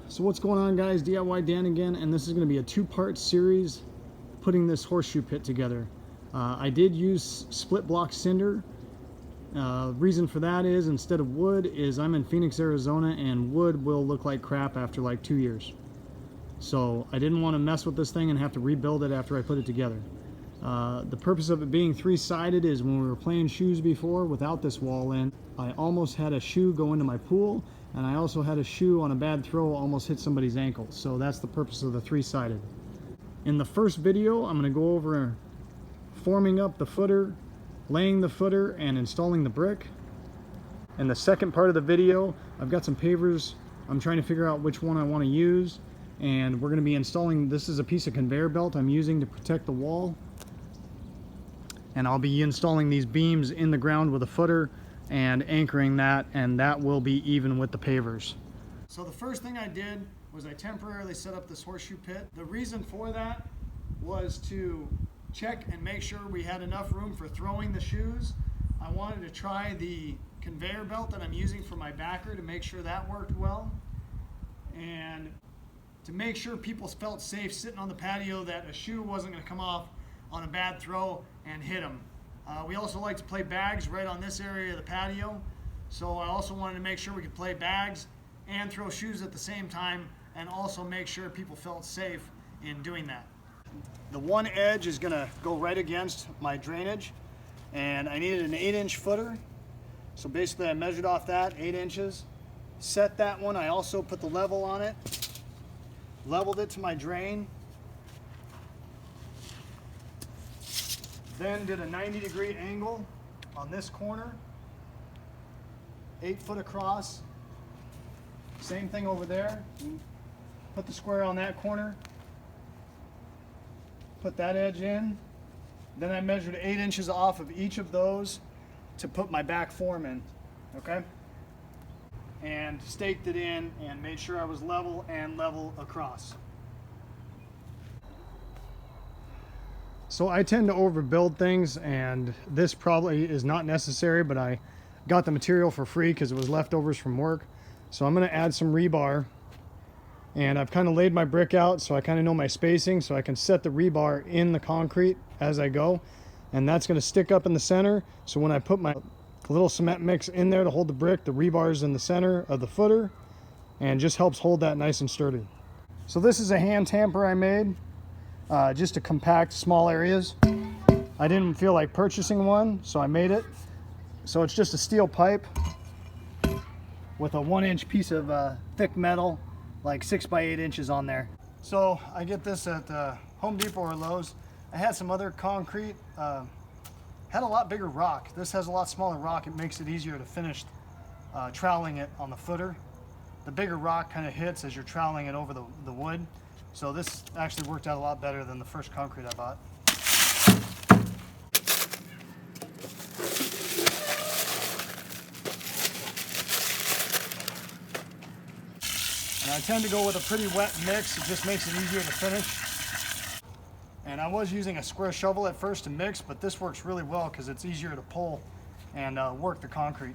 So what's going on, guys? DIY Dan again, and this is going to be a two-part series putting this horseshoe pit together. I did use split block cinder. Reason for that is, instead of wood, is I'm in Phoenix, Arizona, and wood will look like crap after like 2 years. So I didn't want to mess with this thing and have to rebuild it after I put it together. The purpose of it being three-sided is when we were playing shoes before without this wall in, I almost had a shoe go into my pool, and I also had a shoe on a bad throw almost hit somebody's ankle. So that's the purpose of the three-sided. In the first video, I'm going to go over forming up the footer, laying the footer, and installing the brick. In the second part of the video, I've got some pavers. I'm trying to figure out which one I want to use, and we're going to be installing, this is a piece of conveyor belt I'm using to protect the wall, and I'll be installing these beams in the ground with a footer and anchoring that, and that will be even with the pavers. So the first thing I did was I temporarily set up this horseshoe pit. The reason for that was to check and make sure we had enough room for throwing the shoes. I wanted to try the conveyor belt that I'm using for my backer to make sure that worked well, and to make sure people felt safe sitting on the patio that a shoe wasn't going to come off on a bad throw and hit them. We also like to play bags right on this area of the patio, so I also wanted to make sure we could play bags and throw shoes at the same time, and also make sure people felt safe in doing that. The one edge is going to go right against my drainage, and I needed an 8-inch footer, so basically I measured off that 8 inches, set that one. I also put the level on it, leveled it to my drain, then did a 90-degree angle on this corner, 8 foot across. Same thing over there. Put the square on that corner, put that edge in. Then I measured 8 inches off of each of those to put my back form in, okay? And staked it in and made sure I was level and level across. So I tend to overbuild things, and this probably is not necessary, but I got the material for free because it was leftovers from work. So I'm going to add some rebar, and I've kind of laid my brick out so I kind of know my spacing, so I can set the rebar in the concrete as I go, and that's going to stick up in the center. So when I put my little cement mix in there to hold the brick, the rebar's in the center of the footer and just helps hold that nice and sturdy. So this is a hand tamper I made. Just to compact small areas. I didn't feel like purchasing one, so I made it. So it's just a steel pipe with a 1-inch piece of thick metal, like 6 by 8 inches on there. So I get this at Home Depot or Lowe's. I had some other concrete, had a lot bigger rock. This has a lot smaller rock. It makes it easier to finish troweling it on the footer. The bigger rock kind of hits as you're troweling it over the wood. So this actually worked out a lot better than the first concrete I bought. And I tend to go with a pretty wet mix. It just makes it easier to finish. And I was using a square shovel at first to mix, but this works really well because it's easier to pull and work the concrete.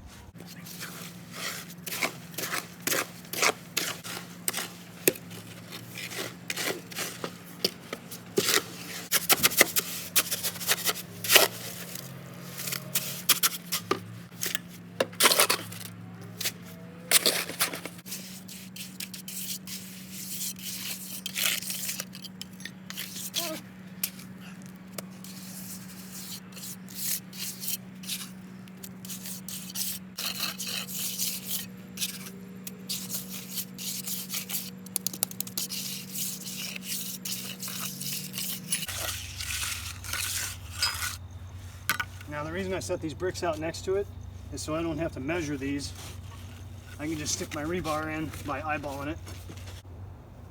Now the reason I set these bricks out next to it is so I don't have to measure these. I can just stick my rebar in by eyeballing it.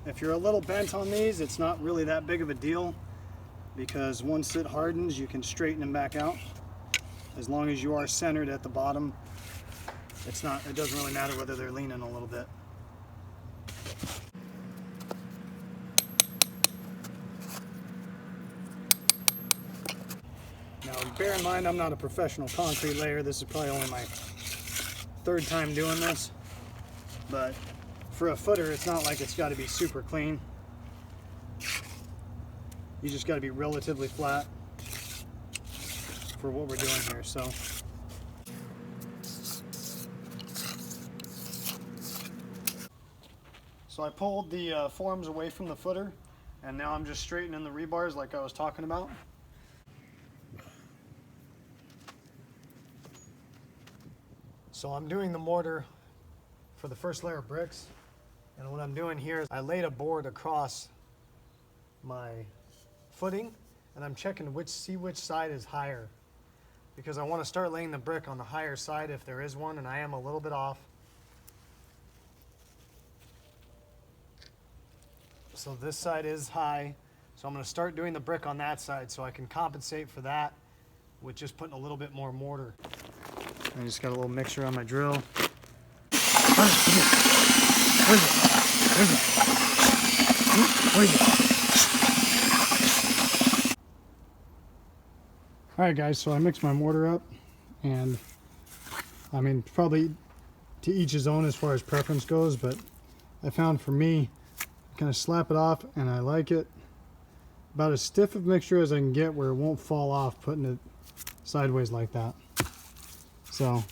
If you're a little bent on these, it's not really that big of a deal, because once it hardens you can straighten them back out. As long as you are centered at the bottom, it doesn't really matter whether they're leaning a little bit. Now bear in mind, I'm not a professional concrete layer. This is probably only my third time doing this, but for a footer, it's not like it's got to be super clean. You just got to be relatively flat for what we're doing here. So I pulled the forms away from the footer, and now I'm just straightening the rebars like I was talking about. So I'm doing the mortar for the first layer of bricks, and what I'm doing here is I laid a board across my footing, and I'm checking see which side is higher, because I want to start laying the brick on the higher side if there is one, and I am a little bit off. So this side is high, so I'm going to start doing the brick on that side so I can compensate for that with just putting a little bit more mortar. I just got a little mixture on my drill. Where is it? Alright guys, so I mixed my mortar up, and I mean, probably to each his own as far as preference goes, but I found for me, kind of slap it off, and I like it about as stiff of mixture as I can get where it won't fall off putting it sideways like that. So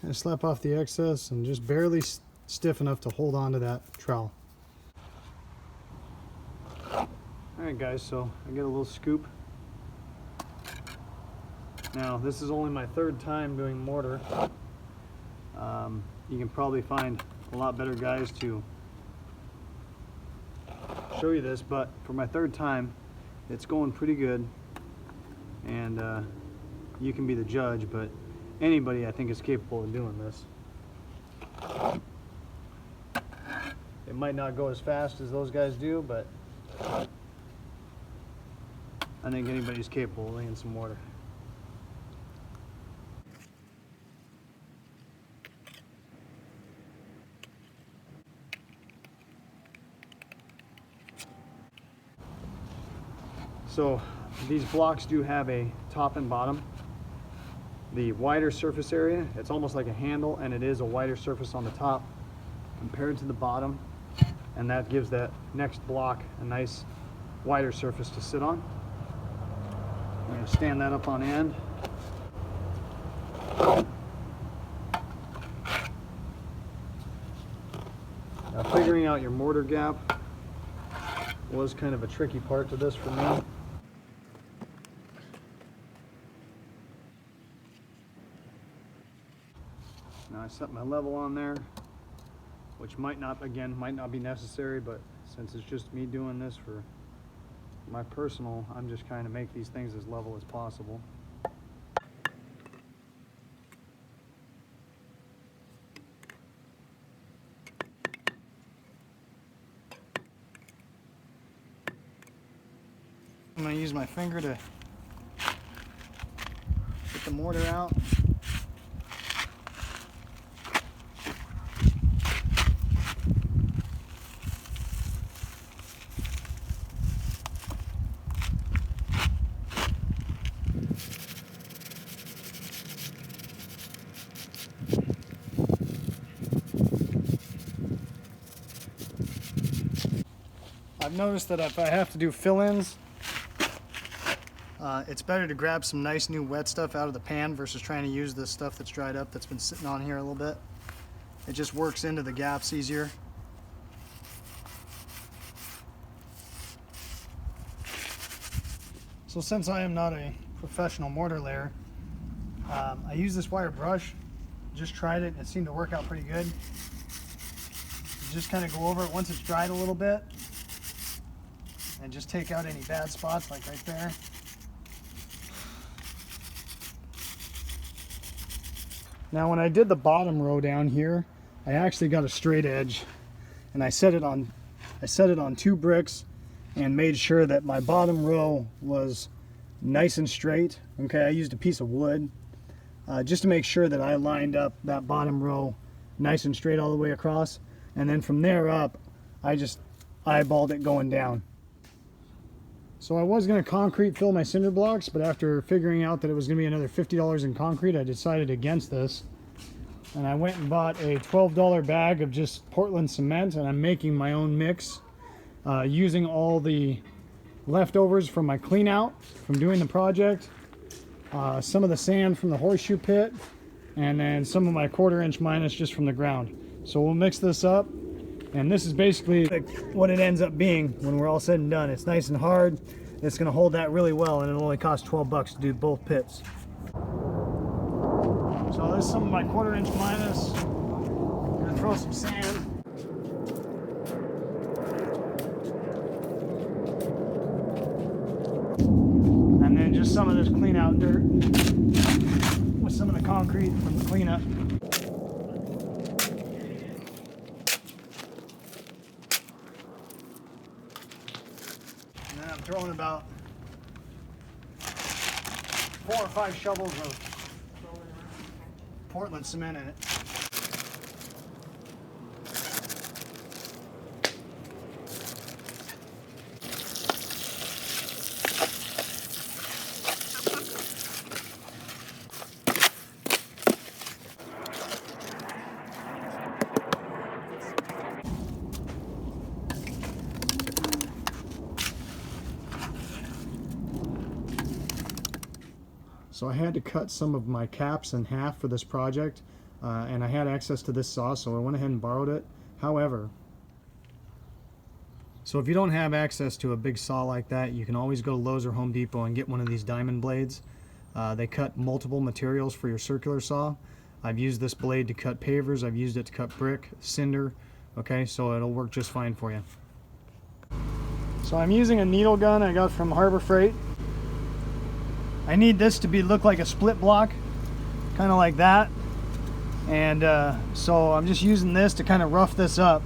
kind of slap off the excess and just barely stiff enough to hold on to that trowel. Alright guys, so I get a little scoop. Now this is only my third time doing mortar. You can probably find a lot better guys to show you this, but for my third time it's going pretty good, and you can be the judge, but anybody I think is capable of doing this. It might not go as fast as those guys do, but I think anybody's capable of laying some mortar. So these blocks do have a top and bottom. The wider surface area, it's almost like a handle, and it is a wider surface on the top compared to the bottom, and that gives that next block a nice wider surface to sit on. I'm going to stand that up on end. Now, figuring out your mortar gap was kind of a tricky part to this for me. Now I set my level on there, which might not be necessary, but since it's just me doing this for my personal, I'm just trying to make these things as level as possible. I'm going to use my finger to get the mortar out. I've noticed that if I have to do fill-ins, it's better to grab some nice new wet stuff out of the pan versus trying to use this stuff that's dried up that's been sitting on here a little bit. It just works into the gaps easier. So since I am not a professional mortar layer, I use this wire brush. Just tried it and it seemed to work out pretty good. You just kind of go over it once it's dried a little bit and just take out any bad spots, like right there. Now when I did the bottom row down here, I actually got a straight edge, and I set it on 2 bricks and made sure that my bottom row was nice and straight. Okay, I used a piece of wood just to make sure that I lined up that bottom row nice and straight all the way across, and then from there up I just eyeballed it going down. So I was going to concrete fill my cinder blocks, but after figuring out that it was going to be another $50 in concrete, I decided against this. and I went and bought a $12 bag of just Portland cement, and I'm making my own mix using all the leftovers from my clean out from doing the project, some of the sand from the Horseshoe pit, and then some of my 1/4 inch minus just from the ground. So we'll mix this up, and this is basically what it ends up being when we're all said and done. It's nice and hard. It's going to hold that really well, and it'll only cost $12 to do both pits. So this is some of my 1/4 inch minus. I'm going to throw some sand. And then just some of this clean out dirt with some of the concrete from the cleanup. And then I'm throwing about 4 or 5 shovels of Portland cement in it. So I had to cut some of my caps in half for this project, and I had access to this saw, so I went ahead and borrowed it. However, so if you don't have access to a big saw like that, you can always go to Lowe's or Home Depot and get one of these diamond blades. They cut multiple materials for your circular saw. I've used this blade to cut pavers, I've used it to cut brick, cinder, okay, so it'll work just fine for you. So I'm using a needle gun I got from Harbor Freight. I need this to look like a split block, kind of like that, and so I'm just using this to kind of rough this up.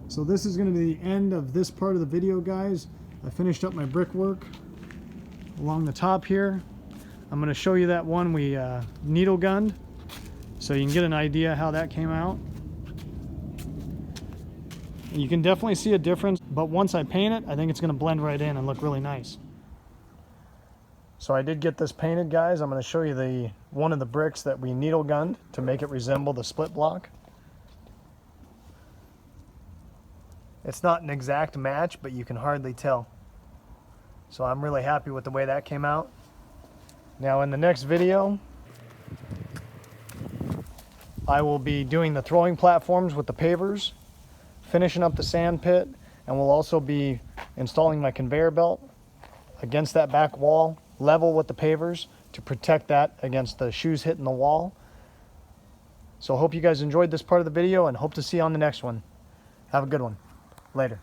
So this is going to be the end of this part of the video, guys. I finished up my brickwork along the top here. I'm going to show you that one we needle gunned, so you can get an idea how that came out. You can definitely see a difference, but once I paint it, I think it's going to blend right in and look really nice. So I did get this painted, guys. I'm going to show you one of the bricks that we needle gunned to make it resemble the split block. It's not an exact match, but you can hardly tell. So I'm really happy with the way that came out. Now in the next video, I will be doing the throwing platforms with the pavers, finishing up the sand pit, and we'll also be installing my conveyor belt against that back wall, level with the pavers to protect that against the shoes hitting the wall. So I hope you guys enjoyed this part of the video and hope to see you on the next one. Have a good one. Later.